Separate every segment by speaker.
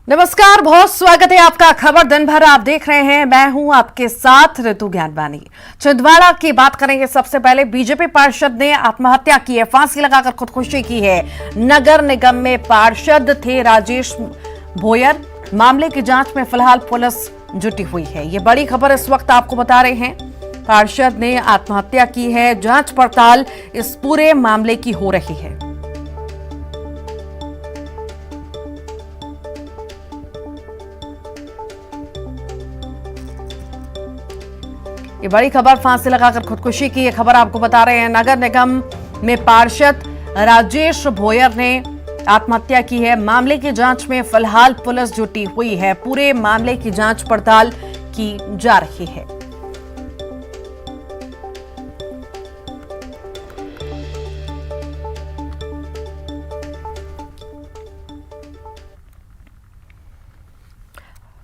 Speaker 1: नमस्कार, बहुत स्वागत है आपका। खबर दिन भर आप देख रहे हैं, मैं हूं आपके साथ ऋतु ज्ञानवानी। छिंदवाड़ा की बात करेंगे। सबसे पहले बीजेपी पार्षद ने आत्महत्या की है, फांसी लगाकर खुदकुशी की है। नगर निगम में पार्षद थे राजेश भोयर। मामले की जांच में फिलहाल पुलिस जुटी हुई है। ये बड़ी खबर इस वक्त आपको बता रहे हैं। पार्षद ने आत्महत्या की है, जांच पड़ताल इस पूरे मामले की हो रही है। ये बड़ी खबर, फांसी लगाकर खुदकुशी की ये खबर आपको बता रहे हैं। नगर निगम में पार्षद राजेश भोयर ने आत्महत्या की है। मामले की जांच में फिलहाल पुलिस जुटी हुई है। पूरे मामले की जांच पड़ताल की जा रही है।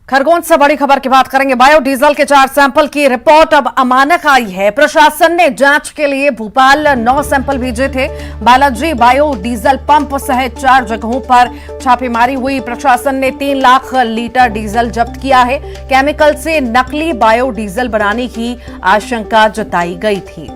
Speaker 1: खरगोन से बड़ी खबर की बात करेंगे। बायोडीजल के 4 सैंपल की रिपोर्ट अब अमानक आई है। प्रशासन ने जांच के लिए भोपाल 9 सैंपल भेजे थे। बालाजी बायोडीजल पंप सहित 4 जगहों पर छापेमारी हुई। प्रशासन ने 3 लाख लीटर डीजल जब्त किया है। केमिकल से नकली बायोडीजल बनाने की आशंका जताई गई थी।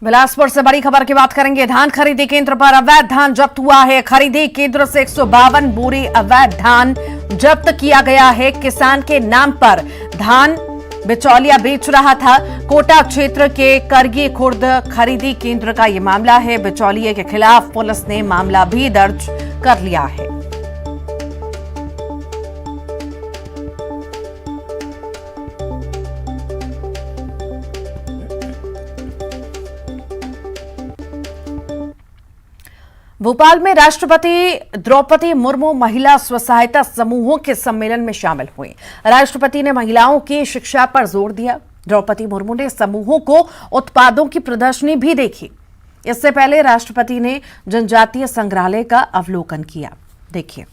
Speaker 1: बिलासपुर से बड़ी खबर की बात करेंगे। धान खरीदी केंद्र पर अवैध धान जब्त हुआ है। खरीदी केंद्र से 152 बोरी अवैध धान जब्त किया गया है। किसान के नाम पर धान बिचौलिया बेच रहा था। कोटा क्षेत्र के करगी खुर्द खरीदी केंद्र का यह मामला है। बिचौलिए के खिलाफ पुलिस ने मामला भी दर्ज कर लिया है। भोपाल में राष्ट्रपति द्रौपदी मुर्मू महिला स्व सहायता समूहों के सम्मेलन में शामिल हुई। राष्ट्रपति ने महिलाओं की शिक्षा पर जोर दिया। द्रौपदी मुर्मू ने समूहों को उत्पादों की प्रदर्शनी भी देखी। इससे पहले राष्ट्रपति ने जनजातीय संग्रहालय का अवलोकन किया। देखिए।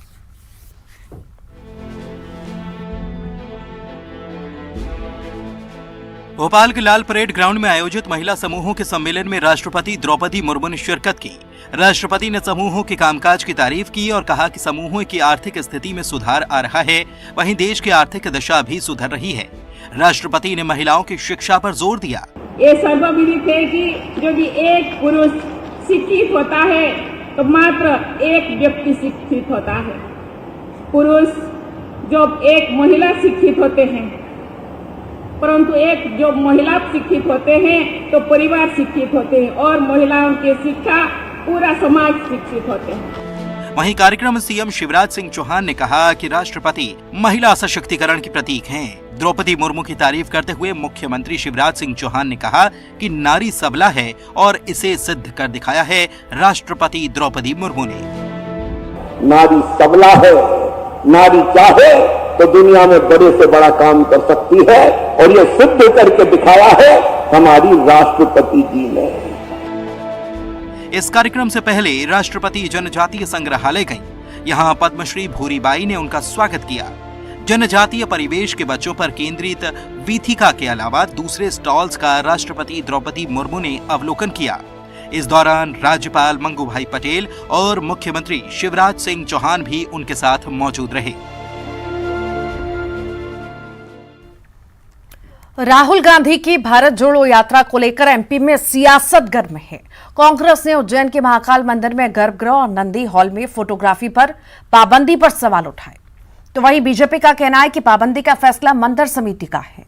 Speaker 2: भोपाल के लाल परेड ग्राउंड में आयोजित महिला समूहों के सम्मेलन में राष्ट्रपति द्रौपदी मुर्मू ने शिरकत की। राष्ट्रपति ने समूहों के कामकाज की तारीफ की और कहा कि समूहों की आर्थिक स्थिति में सुधार आ रहा है, वहीं देश की आर्थिक दशा भी सुधर रही है। राष्ट्रपति ने महिलाओं की शिक्षा पर जोर दिया।
Speaker 3: ये सर्वविदित है कि जो भी एक पुरुष शिक्षित होता है तो मात्र एक व्यक्ति शिक्षित होता है। पुरुष जब एक महिला शिक्षित होते हैं, परंतु एक जो महिला शिक्षित होते हैं तो परिवार शिक्षित होते हैं और महिलाओं की शिक्षा पूरा समाज शिक्षित होते हैं।
Speaker 2: वहीं कार्यक्रम में सीएम शिवराज सिंह चौहान ने कहा कि राष्ट्रपति महिला सशक्तिकरण के प्रतीक हैं। द्रौपदी मुर्मू की तारीफ करते हुए मुख्यमंत्री शिवराज सिंह चौहान ने कहा कि नारी सबला है और इसे सिद्ध कर दिखाया है राष्ट्रपति द्रौपदी मुर्मू ने।
Speaker 4: नारी सबला है, नारी चाहे तो दुनिया में बड़े से बड़ा काम कर सकती है और ये सिद्ध करके दिखाया है हमारी राष्ट्रपति जी ने।
Speaker 2: इस कार्यक्रम से पहले राष्ट्रपति जनजातीय संग्रहालय गईं। यहां पद्मश्री भूरीबाई ने उनका स्वागत किया। जनजातीय परिवेश के बच्चों पर केंद्रित वीथिका के अलावा दूसरे स्टॉल्स का राष्ट्रपति द्रौपदी मुर्मू ने अवलोकन किया। इस दौरान राज्यपाल मंगू भाई पटेल और मुख्यमंत्री शिवराज सिंह चौहान भी उनके साथ मौजूद रहे।
Speaker 1: राहुल गांधी की भारत जोड़ो यात्रा को लेकर एमपी में सियासत गर्म है। कांग्रेस ने उज्जैन के महाकाल मंदिर में गर्भगृह और नंदी हॉल में फोटोग्राफी पर पाबंदी पर सवाल उठाए, तो वहीं बीजेपी का कहना है कि पाबंदी का फैसला मंदिर समिति का है।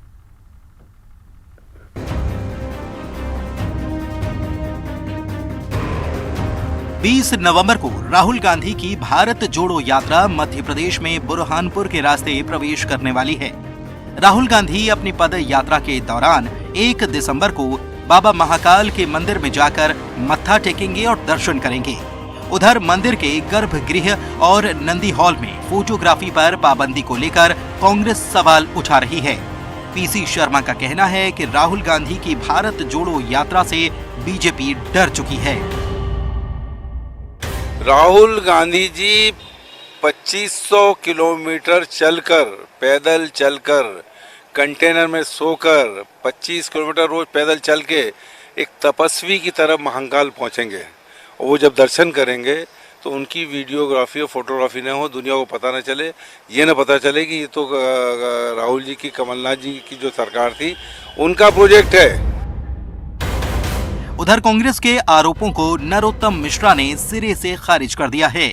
Speaker 2: बीस नवंबर को राहुल गांधी की भारत जोड़ो यात्रा मध्य प्रदेश में बुरहानपुर के रास्ते प्रवेश करने वाली है। राहुल गांधी अपनी पद यात्रा के दौरान 1 दिसंबर को बाबा महाकाल के मंदिर में जाकर मत्था टेकेंगे और दर्शन करेंगे। उधर मंदिर के गर्भगृह और नंदी हॉल में फोटोग्राफी पर पाबंदी को लेकर कांग्रेस सवाल उठा रही है। पीसी शर्मा का कहना है कि राहुल गांधी की भारत जोड़ो यात्रा से बीजेपी डर चुकी है।
Speaker 5: राहुल गांधी जी 2500 किलोमीटर चलकर, पैदल चलकर कंटेनर में सोकर 25 किलोमीटर रोज पैदल चल के एक तपस्वी की तरह महाकाल पहुंचेंगे। और वो जब दर्शन करेंगे तो उनकी वीडियोग्राफी और फोटोग्राफी न हो, दुनिया को पता न चले, ये न पता चले कि ये तो राहुल जी की, कमलनाथ जी की जो सरकार थी उनका प्रोजेक्ट है।
Speaker 2: उधर कांग्रेस के आरोपों को नरोत्तम मिश्रा ने सिरे से खारिज कर दिया है।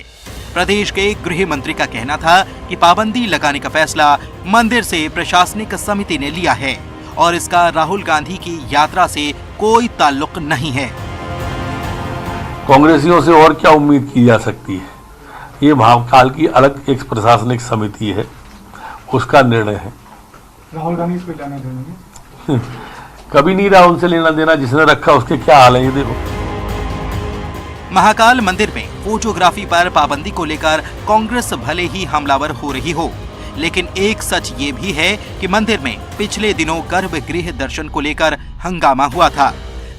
Speaker 2: प्रदेश के गृह मंत्री का कहना था कि पाबंदी लगाने का फैसला मंदिर से प्रशासनिक समिति ने लिया है और इसका राहुल गांधी की यात्रा से कोई ताल्लुक नहीं है।
Speaker 6: कांग्रेसियों से और क्या उम्मीद की जा सकती है? ये महाकाल की अलग एक प्रशासनिक समिति है, उसका निर्णय है।
Speaker 7: राहुल गांधी इस पे लेना देना
Speaker 6: कभी नहीं रहा उनसे लेना देना, जिसने रखा उसके क्या हाल है ये देखो।
Speaker 2: महाकाल मंदिर में फोटोग्राफी पर पाबंदी को लेकर कांग्रेस भले ही हमलावर हो रही हो, लेकिन एक सच ये भी है कि मंदिर में पिछले दिनों गर्भगृह दर्शन को लेकर हंगामा हुआ था।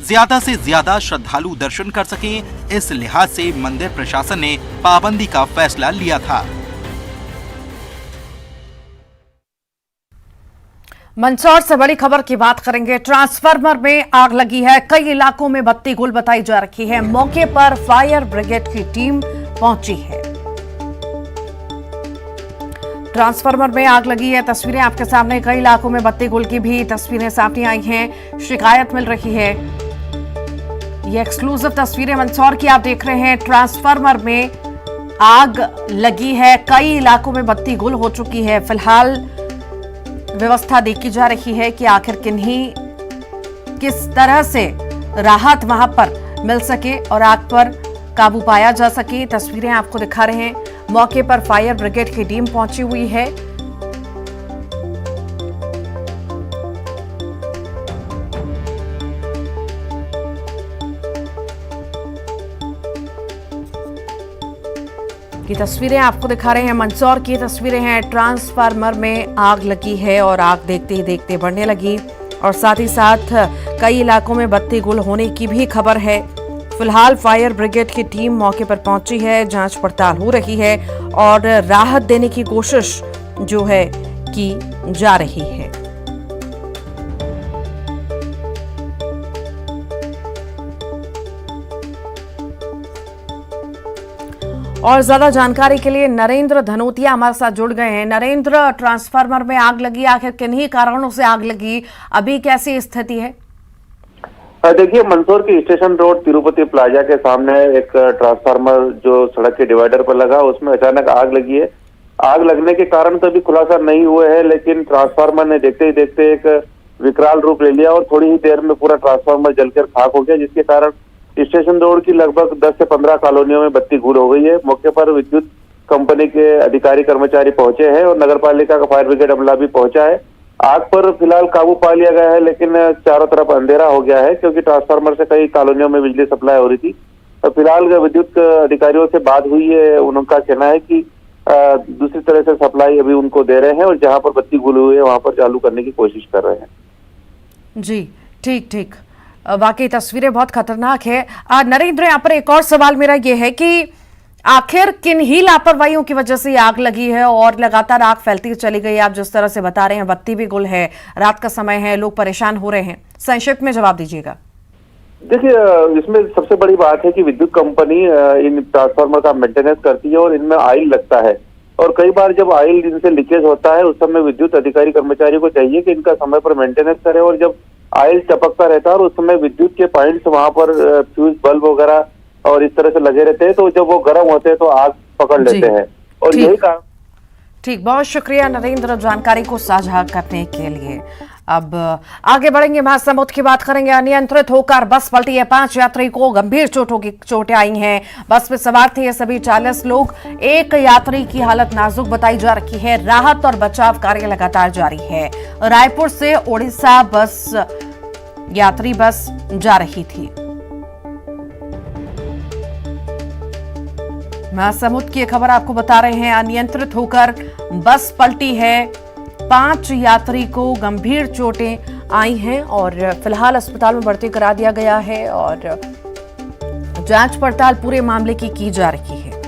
Speaker 2: ज्यादा से ज्यादा श्रद्धालु दर्शन कर सकें, इस लिहाज से मंदिर प्रशासन ने पाबंदी का फैसला लिया था।
Speaker 1: मंदसौर से बड़ी खबर की बात करेंगे। ट्रांसफार्मर में आग लगी है, कई इलाकों में बत्ती गुल बताई जा रही है। मौके पर फायर ब्रिगेड की टीम पहुंची है। ट्रांसफार्मर में आग लगी है, तस्वीरें आपके सामने। कई इलाकों में बत्ती गुल की भी तस्वीरें सामने आई हैं। शिकायत मिल रही है, ये एक्सक्लूसिव तस्वीरें मंदसौर की आप देख रहे हैं। ट्रांसफार्मर में आग लगी है, कई इलाकों में बत्ती गुल हो चुकी है। फिलहाल व्यवस्था देखी जा रही है कि आखिर किस तरह से राहत वहां पर मिल सके और आग पर काबू पाया जा सके। तस्वीरें आपको दिखा रहे हैं। मौके पर फायर ब्रिगेड की टीम पहुंची हुई है। की तस्वीरें आपको दिखा रहे हैं। मंदसौर की तस्वीरें हैं। ट्रांसफार्मर में आग लगी है और आग देखते ही देखते बढ़ने लगी और साथ ही साथ कई इलाकों में बत्ती गुल होने की भी खबर है। फिलहाल फायर ब्रिगेड की टीम मौके पर पहुंची है, जांच पड़ताल हो रही है और राहत देने की कोशिश जो है की जा रही है। और ज्यादा जानकारी के लिए नरेंद्र धनोतिया हमारे साथ जुड़ गए हैं। नरेंद्र, ट्रांसफार्मर में आग लगी, आखिर किन्हीं कारणों से आग लगी, अभी कैसी स्थिति है?
Speaker 4: देखिए, मंदसौर की स्टेशन रोड तिरुपति प्लाजा के सामने एक ट्रांसफार्मर जो सड़क के डिवाइडर पर लगा, उसमें अचानक आग लगी है। आग लगने के कारण तो अभी खुलासा नहीं हुए हैं, लेकिन ट्रांसफार्मर ने देखते ही देखते एक विकराल रूप ले लिया और थोड़ी ही देर में पूरा ट्रांसफार्मर जलकर खाक हो गया, जिसके कारण स्टेशन रोड की लगभग 10 से 15 कॉलोनियों में बत्ती गुल हो गई है। मौके पर विद्युत कंपनी के अधिकारी कर्मचारी पहुंचे हैं और नगरपालिका का फायर ब्रिगेड अमला भी पहुंचा है। आग पर फिलहाल काबू पा लिया गया है, लेकिन चारों तरफ अंधेरा हो गया है क्योंकि ट्रांसफार्मर से कई कॉलोनियों में बिजली सप्लाई हो रही थी। तो फिलहाल विद्युत अधिकारियों से बात हुई है, उनका कहना है कि दूसरी तरह से सप्लाई अभी उनको दे रहे हैं और जहां पर बत्ती गुल हुई है वहां पर चालू करने की कोशिश कर रहे हैं।
Speaker 1: जी, ठीक। वाकई तस्वीरें बहुत खतरनाक है। नरेंद्र, यहाँ पर एक और सवाल मेरा ये है कि आखिर किन ही लापरवाहियों की वजह से आग लगी है और लगातार आग फैलती चली गई। आप जिस तरह से बता रहे हैं, बत्ती भी गुल है, रात का समय है, लोग परेशान हो रहे हैं। संक्षिप्त में जवाब दीजिएगा।
Speaker 4: देखिए, इसमें सबसे बड़ी बात है कि विद्युत कंपनी इन ट्रांसफार्मर का मेंटेनेंस करती है और इनमें ऑयल लगता है और कई बार जब ऑयल इनसे लीकेज होता है उस समय विद्युत अधिकारी कर्मचारी को चाहिए कि इनका समय पर मेंटेनेंस करे और जब ऑयल टपकता रहता है और उस समय विद्युत के पॉइंट्स वहां पर फ्यूज बल्ब वगैरह और इस तरह से लगे रहते हैं, तो जब वो गर्म होते हैं तो आग पकड़ लेते हैं और यही कारण।
Speaker 1: ठीक, बहुत शुक्रिया नरेंद्र जानकारी को साझा करने के लिए। अब आगे बढ़ेंगे, महासमुंद की बात करेंगे। अनियंत्रित होकर बस पलटी है, 5 यात्री को गंभीर चोटें आई हैं। बस में सवार थे ये सभी 40 लोग। एक यात्री की हालत नाजुक बताई जा रही है। राहत और बचाव कार्य लगातार जारी है। रायपुर से ओडिशा यात्री बस जा रही थी। महासमुंद की खबर आपको बता रहे हैं। अनियंत्रित होकर बस पलटी है, 5 यात्री को गंभीर चोटें आई हैं और फिलहाल अस्पताल में भर्ती करा दिया गया है और जांच पड़ताल पूरे मामले की जा रही है।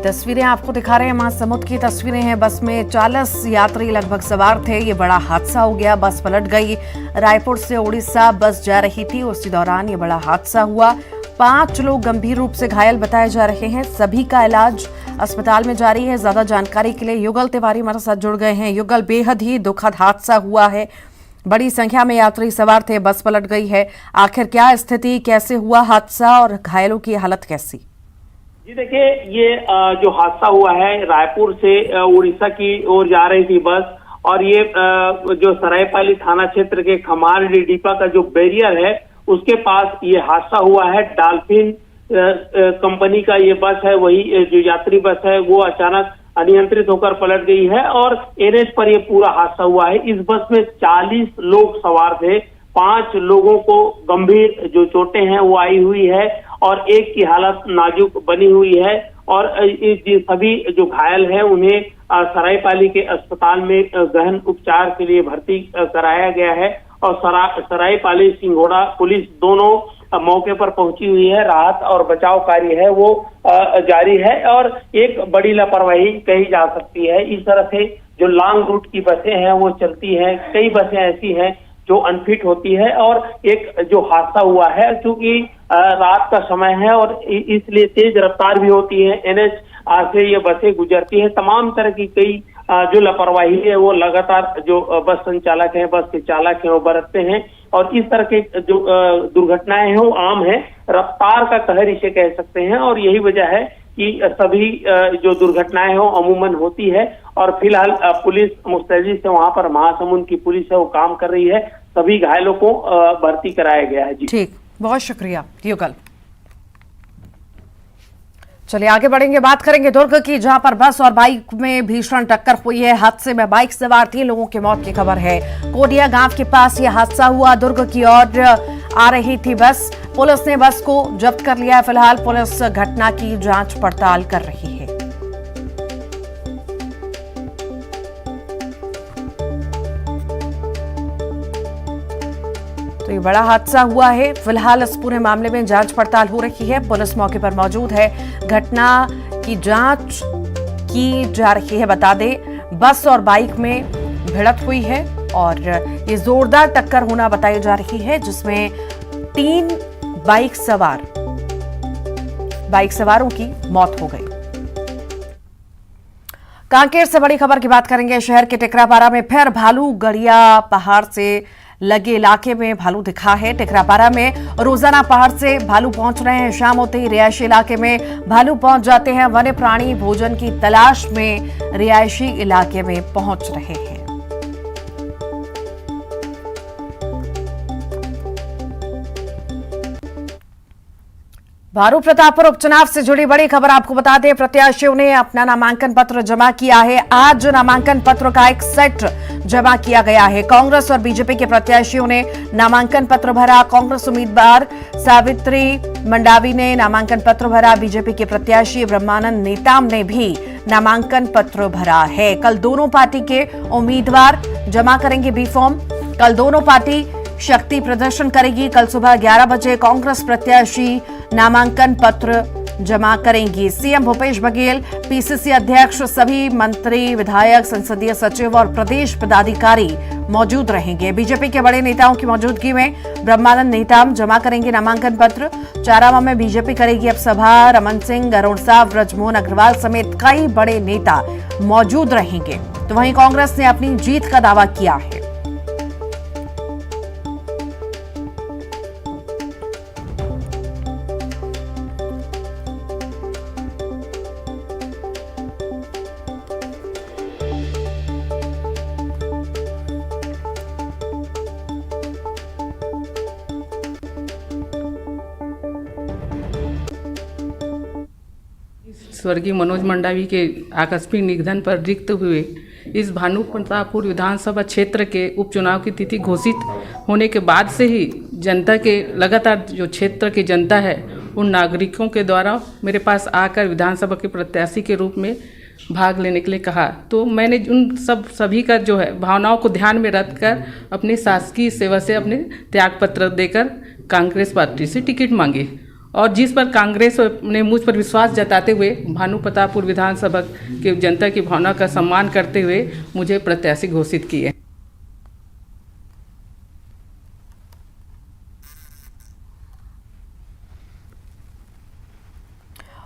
Speaker 1: तस्वीरें आपको दिखा रहे हैं महासमुंद की तस्वीरें हैं। बस में 40 यात्री लगभग सवार थे। ये बड़ा हादसा हो गया, बस पलट गई। रायपुर से उड़ीसा बस जा रही थी, उसी दौरान ये बड़ा हादसा हुआ। 5 लोग गंभीर रूप से घायल बताए जा रहे हैं। सभी का इलाज अस्पताल में जारी है। ज्यादा जानकारी के लिए युगल तिवारी हमारे साथ जुड़ गए हैं। युगल, बेहद ही दुखद हादसा हुआ है, बड़ी संख्या में यात्री सवार थे, बस पलट गई है। आखिर क्या स्थिति, कैसे हुआ हादसा और घायलों की हालत कैसी?
Speaker 8: जी देखिए, ये जो हादसा हुआ है, रायपुर से उड़ीसा की ओर जा रही थी बस, और ये जो सरायपाली थाना क्षेत्र के खमार डिपा का जो बैरियर है उसके पास ये हादसा हुआ है। डॉल्फिन कंपनी का ये बस है, वही जो यात्री बस है वो अचानक अनियंत्रित होकर पलट गई है और एनएच पर ये पूरा हादसा हुआ है। इस बस में 40 लोग सवार थे। 5 लोगों को गंभीर जो चोटें हैं वो आई हुई है और एक की हालत नाजुक बनी हुई है और सभी जो घायल हैं उन्हें सरायपाली के अस्पताल में गहन उपचार के लिए भर्ती कराया गया है और सरायपाली सिंघोड़ा पुलिस दोनों मौके पर पहुंची हुई है। राहत और बचाव कार्य है वो जारी है और एक बड़ी लापरवाही कही जा सकती है। इस तरह से जो लॉन्ग रूट की बसें हैं वो चलती हैं, कई बसें ऐसी हैं जो अनफिट होती है और एक जो हादसा हुआ है क्योंकि रात का समय है और इसलिए तेज रफ्तार भी होती है, एनएच से ये बसें गुजरती है। तमाम तरह की कई जो लापरवाही है वो लगातार जो बस संचालक हैं, बस के चालक हैं वो बरतते हैं और इस तरह के जो दुर्घटनाएं हैं वो आम है। रफ्तार का कहर इसे कह सकते हैं और यही वजह है कि सभी जो दुर्घटनाएं हैं वो अमूमन होती है और फिलहाल पुलिस मुस्तैदी से वहां पर महासमुंद की पुलिस है वो काम कर रही है। सभी घायलों को भर्ती कराया गया है। जी
Speaker 1: ठीक, बहुत शुक्रिया युगल। चलिए आगे बढ़ेंगे, बात करेंगे दुर्ग की, जहां पर बस और बाइक में भीषण टक्कर हुई है। हादसे में बाइक सवार 3 लोगों की मौत की खबर है। कोडिया गांव के पास यह हादसा हुआ। दुर्ग की ओर आ रही थी बस, पुलिस ने बस को जब्त कर लिया है। फिलहाल पुलिस घटना की जांच पड़ताल कर रही है। तो ये बड़ा हादसा हुआ है। फिलहाल इस पूरे मामले में जांच पड़ताल हो रही है। पुलिस मौके पर मौजूद है। घटना की जांच की जा रही है। बता दें, बस और बाइक में भिड़ंत हुई है और ये जोरदार टक्कर होना बताई जा रही है, जिसमें 3 बाइक सवारों की मौत हो गई। कांकेर से बड़ी खबर की बात करेंगे। शहर के टिकरापारा में फिर भालू गड़िया पहाड़ से लगे इलाके में भालू दिखा है। टिकरापारा में रोजाना पहाड़ से भालू पहुंच रहे हैं। शाम होते ही रिहायशी इलाके में भालू पहुंच जाते हैं। वन्य प्राणी भोजन की तलाश में रिहायशी इलाके में पहुंच रहे हैं। भारू प्रतापपुर उपचुनाव से जुड़ी बड़ी खबर आपको बता दें, प्रत्याशियों ने अपना नामांकन पत्र जमा किया है। आज नामांकन पत्र का एक सेट जमा किया गया है। कांग्रेस और बीजेपी के प्रत्याशियों ने नामांकन पत्र भरा। कांग्रेस उम्मीदवार सावित्री मंडावी ने नामांकन पत्र भरा। बीजेपी के प्रत्याशी ब्रह्मानंद नेताम ने भी नामांकन पत्र भरा है। कल दोनों पार्टी के उम्मीदवार जमा करेंगे बी फॉर्म। कल दोनों पार्टी शक्ति प्रदर्शन करेगी। कल सुबह 11 बजे कांग्रेस प्रत्याशी नामांकन पत्र जमा करेंगी। सीएम भूपेश बघेल, पीसीसी अध्यक्ष, सभी मंत्री, विधायक, संसदीय सचिव और प्रदेश पदाधिकारी मौजूद रहेंगे। बीजेपी के बड़े नेताओं की मौजूदगी में ब्रह्मानंद नेताम जमा करेंगे नामांकन पत्र। चारामा में बीजेपी करेगी अब सभा। रमन सिंह, अरुण साव, ब्रजमोहन अग्रवाल समेत कई बड़े नेता मौजूद रहेंगे। तो वहीं कांग्रेस ने अपनी जीत का दावा किया है।
Speaker 9: स्वर्गीय मनोज मंडावी के आकस्मिक निधन पर रिक्त हुए इस भानु प्रतापपुर विधानसभा क्षेत्र के उपचुनाव की तिथि घोषित होने के बाद से ही जनता के लगातार जो क्षेत्र की जनता है उन नागरिकों के द्वारा मेरे पास आकर विधानसभा के प्रत्याशी के रूप में भाग लेने के लिए कहा। तो मैंने उन सभी का जो है भावनाओं को ध्यान में रखकर अपनी शासकीय सेवा से अपने त्याग पत्र देकर कांग्रेस पार्टी से टिकट मांगी और जिस पर कांग्रेस ने मुझ पर विश्वास जताते हुए भानु प्रतापपुर विधानसभा के जनता की भावना का सम्मान करते हुए मुझे प्रत्याशी घोषित किए।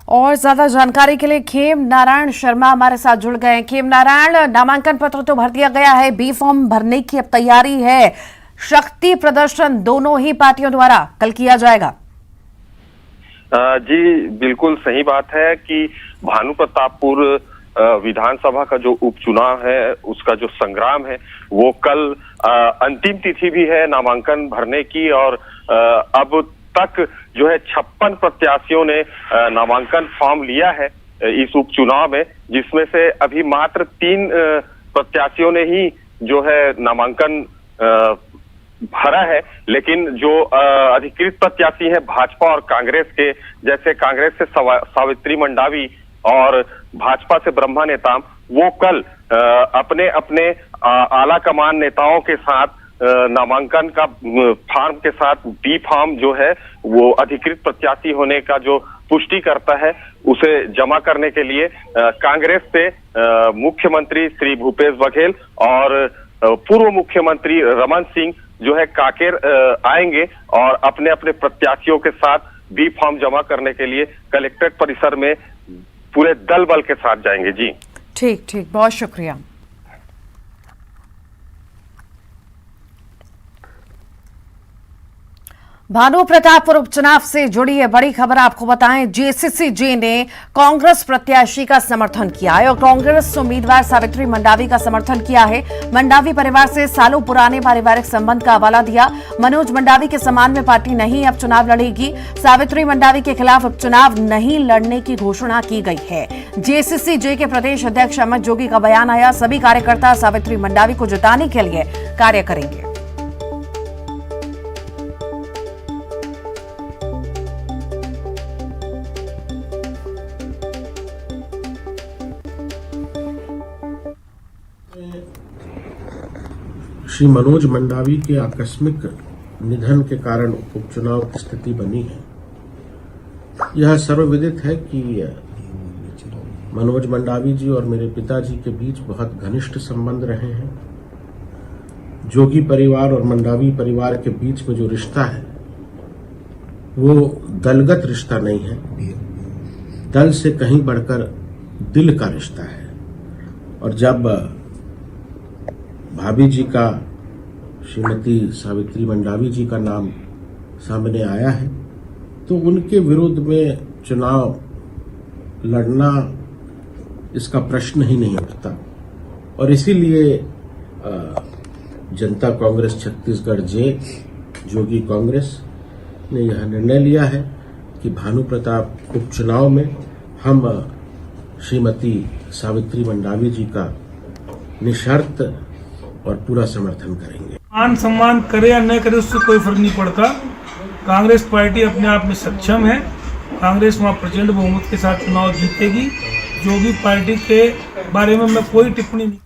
Speaker 1: और ज्यादा जानकारी के लिए खेम नारायण शर्मा हमारे साथ जुड़ गए हैं। खेम नारायण, नामांकन पत्र तो भर दिया गया है, बी फॉर्म भरने की अब तैयारी है, शक्ति प्रदर्शन दोनों ही पार्टियों द्वारा कल किया जाएगा।
Speaker 10: जी बिल्कुल सही बात है कि भानु प्रतापपुर विधानसभा का जो उपचुनाव है उसका जो संग्राम है वो कल अंतिम तिथि भी है नामांकन भरने की। और अब तक जो है 56 प्रत्याशियों ने नामांकन फॉर्म लिया है इस उपचुनाव में, जिसमें से अभी मात्र 3 प्रत्याशियों ने ही जो है नामांकन भरा है। लेकिन जो अधिकृत प्रत्याशी हैं भाजपा और कांग्रेस के, जैसे कांग्रेस से सावित्री मंडावी और भाजपा से ब्रह्मा नेताम, वो कल अपने अपने आला कमान नेताओं के साथ नामांकन का फॉर्म के साथ बी फॉर्म जो है वो अधिकृत प्रत्याशी होने का जो पुष्टि करता है उसे जमा करने के लिए कांग्रेस से मुख्यमंत्री श्री भूपेश बघेल और पूर्व मुख्यमंत्री रमन सिंह जो है कांकेर आएंगे और अपने अपने प्रत्याशियों के साथ बी फॉर्म जमा करने के लिए कलेक्ट्रेट परिसर में पूरे दल बल के साथ जाएंगे। जी
Speaker 1: ठीक, बहुत शुक्रिया। भानु प्रतापपुर उपचुनाव से जुड़ी है बड़ी खबर आपको बताएं। जेसीसी-जे ने कांग्रेस प्रत्याशी का समर्थन किया है और कांग्रेस उम्मीदवार सावित्री मंडावी का समर्थन किया है। मंडावी परिवार से सालों पुराने पारिवारिक संबंध का हवाला दिया। मनोज मंडावी के सम्मान में पार्टी नहीं अब चुनाव लड़ेगी। सावित्री मंडावी के खिलाफ उपचुनाव नहीं लड़ने की घोषणा की गई है। जेसीसी-जे के प्रदेश अध्यक्ष अमित जोगी का बयान आया, सभी कार्यकर्ता सावित्री मंडावी को जिताने के लिए कार्य करेंगे।
Speaker 11: श्री मनोज मंडावी के आकस्मिक निधन के कारण उपचुनाव की स्थिति बनी है। यह सर्वविदित है कि मनोज मंडावी जी और मेरे पिताजी के बीच बहुत घनिष्ठ संबंध रहे हैं। जोगी परिवार और मंडावी परिवार के बीच में जो रिश्ता है वो दलगत रिश्ता नहीं है, दल से कहीं बढ़कर दिल का रिश्ता है। और जब भाभी जी का, श्रीमती सावित्री मंडावी जी का नाम सामने आया है तो उनके विरुद्ध में चुनाव लड़ना इसका प्रश्न ही नहीं उठता। और इसीलिए जनता कांग्रेस छत्तीसगढ़ जे, जोगी कांग्रेस ने यह निर्णय लिया है कि भानु प्रताप उपचुनाव में हम श्रीमती सावित्री मंडावी जी का निशर्त और पूरा समर्थन करेंगे।
Speaker 7: मान सम्मान करे या न करे उससे कोई फर्क नहीं पड़ता। कांग्रेस पार्टी अपने आप में सक्षम है, कांग्रेस वहां प्रचंड बहुमत के साथ चुनाव जीतेगी। जोगी पार्टी के बारे में मैं कोई टिप्पणी नहीं।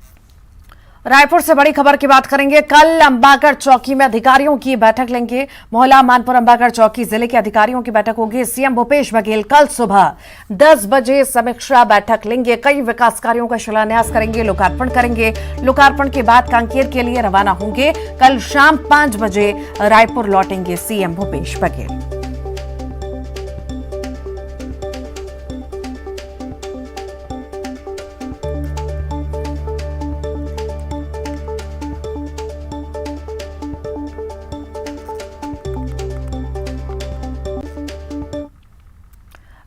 Speaker 1: रायपुर से बड़ी खबर की बात करेंगे। कल अंबागढ़ चौकी में अधिकारियों की बैठक लेंगे। मोहला मानपुर अंबागढ़ चौकी जिले के अधिकारियों की बैठक होगी। सीएम भूपेश बघेल कल सुबह 10 बजे समीक्षा बैठक लेंगे। कई विकास कार्यों का शिलान्यास करेंगे, लोकार्पण करेंगे। लोकार्पण के बाद कांकेर के लिए रवाना होंगे। कल शाम 5 बजे रायपुर लौटेंगे सीएम भूपेश बघेल।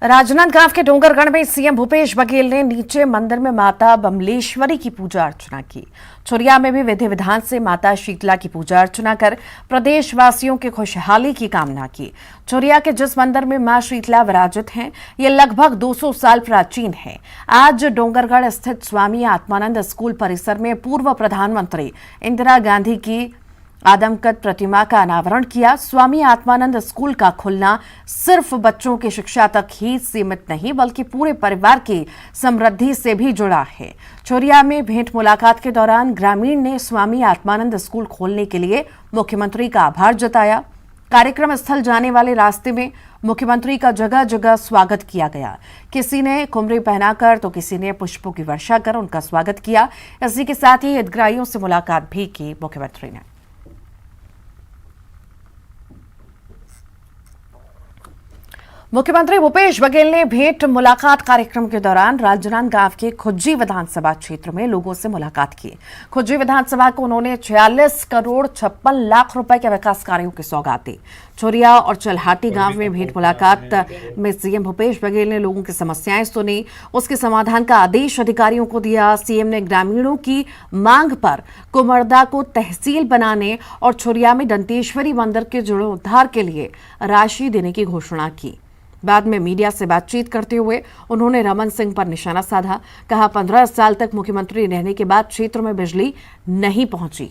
Speaker 1: राजनांदगांव के डोंगरगढ़ में सीएम भूपेश बघेल ने नीचे मंदिर में माता बमलेश्वरी की पूजा अर्चना की। चोरिया में भी विधि विधान से माता शीतला की पूजा अर्चना कर प्रदेशवासियों की खुशहाली की कामना की। चोरिया के जिस मंदिर में मां शीतला विराजित हैं, ये लगभग 200 साल प्राचीन है। आज डोंगरगढ़ स्थित स्वामी आत्मानंद स्कूल परिसर में पूर्व प्रधानमंत्री इंदिरा गांधी की आदमकद प्रतिमा का अनावरण किया। स्वामी आत्मानंद स्कूल का खुलना सिर्फ बच्चों की शिक्षा तक ही सीमित नहीं बल्कि पूरे परिवार की समृद्धि से भी जुड़ा है। चोरिया में भेंट मुलाकात के दौरान ग्रामीण ने स्वामी आत्मानंद स्कूल खोलने के लिए मुख्यमंत्री का आभार जताया। कार्यक्रम स्थल जाने वाले रास्ते में मुख्यमंत्री का जगह जगह स्वागत किया गया। किसी ने कुमरी पहनाकर तो किसी ने पुष्पों की वर्षा कर उनका स्वागत किया। इसी के साथ ही हितग्राहियों से मुलाकात भी की मुख्यमंत्री ने। मुख्यमंत्री भूपेश बघेल ने भेंट मुलाकात कार्यक्रम के दौरान राजनांदगांव के खुज्जी विधानसभा क्षेत्र में लोगों से मुलाकात की। खुज्जी विधानसभा को उन्होंने 46 करोड़ 56 लाख रुपए के विकास कार्यों की सौगात दी। चोरिया और चलहाटी गांव में भेंट मुलाकात में सीएम भूपेश बघेल ने लोगों की समस्याएं सुनी, उसके समाधान का आदेश अधिकारियों को दिया। सीएम ने ग्रामीणों की मांग पर कुमरदा को तहसील बनाने और चोरिया में दंतेश्वरी मंदिर के जीर्णोद्धार के लिए राशि देने की घोषणा की। बाद में मीडिया से बातचीत करते हुए उन्होंने रमन सिंह पर निशाना साधा। कहा, 15 साल तक मुख्यमंत्री रहने के बाद क्षेत्र में बिजली नहीं पहुंची।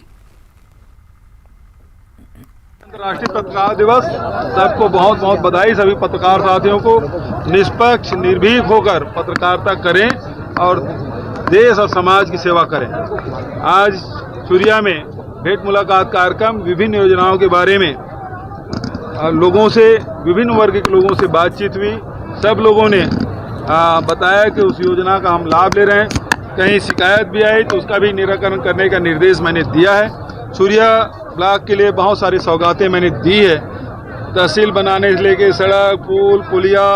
Speaker 12: अंतर्राष्ट्रीय पत्रकार दिवस, सबको बहुत बहुत बधाई। सभी पत्रकार साथियों को निष्पक्ष निर्भीक होकर पत्रकारिता करें और देश और समाज की सेवा करें। आज चुरिया में भेंट मुलाकात कार्यक्रम, विभिन्न योजनाओं के बारे में लोगों से, विभिन्न वर्ग के लोगों से बातचीत हुई। सब लोगों ने बताया कि उस योजना का हम लाभ ले रहे हैं। कहीं शिकायत भी आई तो उसका भी निराकरण करने का निर्देश मैंने दिया है। चुरिया ब्लॉक के लिए बहुत सारी सौगातें मैंने दी है। तहसील बनाने से लेके सड़क, पुल, पुलिया,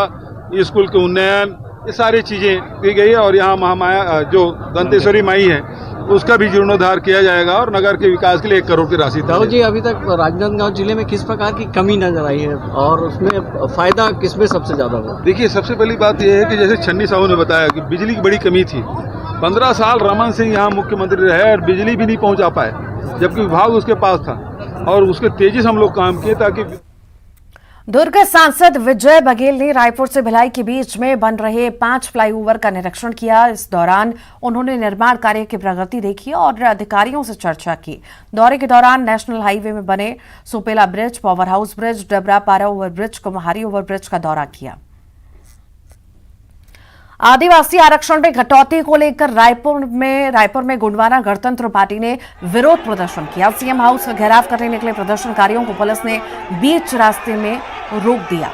Speaker 12: स्कूल के उन्नयन, ये सारी चीज़ें दी गई है। और यहाँ महामाया जो दंतेश्वरी माई है उसका भी जीर्णोद्धार किया जाएगा और नगर के विकास के लिए 1 करोड़ की राशि।
Speaker 13: राहुल जी, अभी तक राजनांदगांव जिले में किस प्रकार की कमी नजर आई है और उसमें फायदा किसमें सबसे ज्यादा हुआ?
Speaker 12: देखिए, सबसे पहली बात यह है कि जैसे छन्नी साहू ने बताया कि बिजली की बड़ी कमी थी। 15 साल रमन सिंह यहाँ मुख्यमंत्री रहे और बिजली भी नहीं पहुंचा पाए, जबकि विभाग उसके पास था और उसके तेजी से हम लोग काम किए ताकि।
Speaker 1: दुर्ग सांसद विजय बघेल ने रायपुर से भिलाई के बीच में बन रहे 5 फ्लाईओवर का निरीक्षण किया। इस दौरान उन्होंने निर्माण कार्य की प्रगति देखी और अधिकारियों से चर्चा की। दौरे के दौरान नेशनल हाईवे में बने Supela bridge, power house bridge, Dabra पारा ओवरब्रिज, कुम्हारी ओवरब्रिज का दौरा किया। आदिवासी आरक्षण में कटौती को लेकर रायपुर में गोंडवाना गणतंत्र पार्टी ने विरोध प्रदर्शन किया। सीएम हाउस का घेराव करने निकले प्रदर्शनकारियों को पुलिस ने बीच रास्ते में रोक दिया।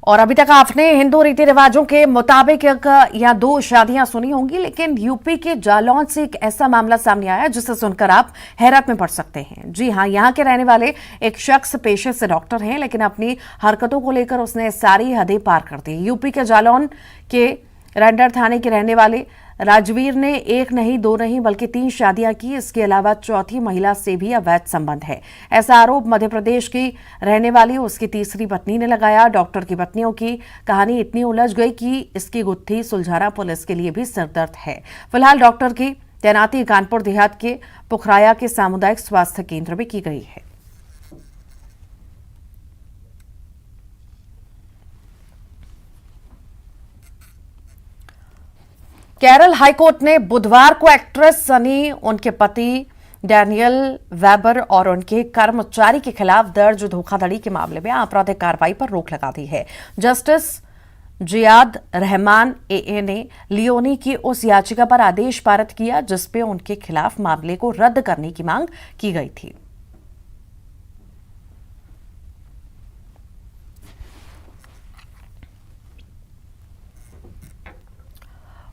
Speaker 1: और अभी तक आपने हिंदू रीति रिवाजों के मुताबिक यहाँ 2 शादियां सुनी होंगी, लेकिन यूपी के जालौन से एक ऐसा मामला सामने आया जिसे सुनकर आप हैरत में पड़ सकते हैं। जी हां, यहाँ के रहने वाले एक शख्स पेशे से डॉक्टर हैं, लेकिन अपनी हरकतों को लेकर उसने सारी हदें पार कर दी। यूपी के जालौन के रंडर थाने के रहने वाले राजवीर ने 1 नहीं 2 नहीं बल्कि 3 शादियां की। इसके अलावा चौथी महिला से भी अवैध संबंध है, ऐसा आरोप मध्य प्रदेश की रहने वाली उसकी तीसरी पत्नी ने लगाया। डॉक्टर की पत्नियों की कहानी इतनी उलझ गई कि इसकी गुत्थी सुलझाना पुलिस के लिए भी सरदर्द है। फिलहाल डॉक्टर की तैनाती कानपुर देहात के पुखराया के सामुदायिक स्वास्थ्य केंद्र में की गई है। केरल हाईकोर्ट ने बुधवार को एक्ट्रेस सनी, उनके पति डैनियल वेबर और उनके कर्मचारी के खिलाफ दर्ज धोखाधड़ी के मामले में आपराधिक कार्रवाई पर रोक लगा दी है। जस्टिस जियाद रहमान एए ने लियोनी की उस याचिका पर आदेश पारित किया जिसपे उनके खिलाफ मामले को रद्द करने की मांग की गई थी।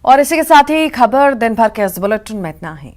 Speaker 1: और इसी के साथ ही खबर दिन भर के इस बुलेटिन में इतना ही।